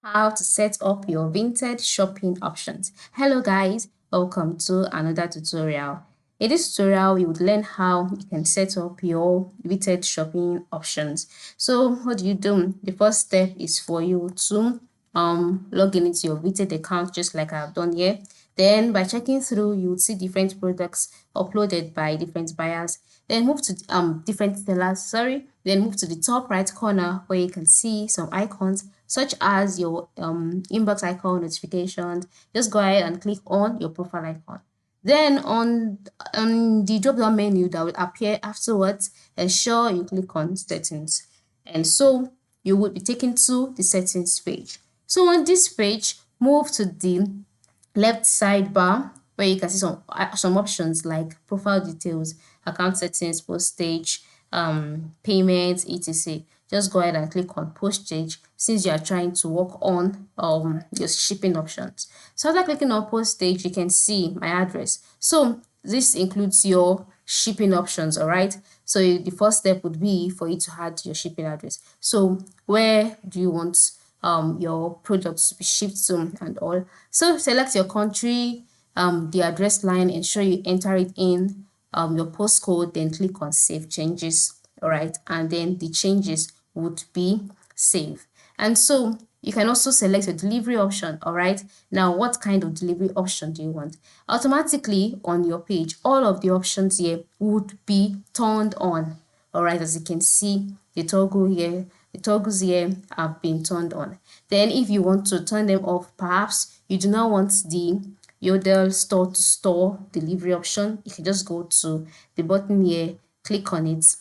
How to set up your Vinted shopping options. Hello guys, welcome to another tutorial. In this tutorial, you would learn how you can set up your Vinted shopping options. So what do? The first step is for you to log in into your Vinted account just like I've done here. Then by checking through, you would see different products uploaded by different buyers. Then move to different sellers, then move to the top right corner where you can see some icons such as your inbox icon, notifications. Just go ahead and click on your profile icon. Then on the drop down menu that will appear afterwards, ensure you click on settings, and so you will be taken to the settings page. So on this page, move to the left sidebar where you can see some options like profile details, account settings, postage, payments, etc. Just go ahead and click on postage since you are trying to work on your shipping options. So after clicking on postage, you can see my address. So this includes your shipping options, all right? So the first step would be for you to add your shipping address. So where do you want your products to be shipped to and all? So select your country, the address line, ensure you enter it in, your postcode, then click on save changes, all right? And then the changes would be saved. And so you can also select your delivery option, all right? Now, what kind of delivery option do you want? Automatically on your page, all of the options here would be turned on, all right? As you can see, the toggles here have been turned on. Then if you want to turn them off, perhaps you do not want the Yodel store-to-store delivery option, you can just go to the button here, click on it,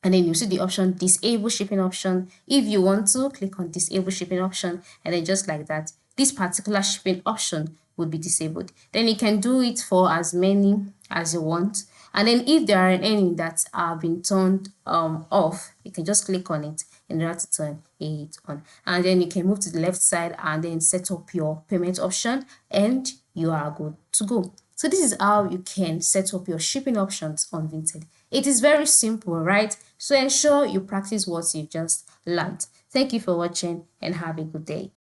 and then you see the option disable shipping option. If you want to, click on disable shipping option, and then just like that, this particular shipping option would be disabled. Then you can do it for as many as you want. And then if there are any that are being turned off, you can just click on it in order to turn it on. And then you can move to the left side and then set up your payment option, and you are good to go. So this is how you can set up your shipping options on Vinted. It is very simple, right? So ensure you practice what you just learned. Thank you for watching and have a good day.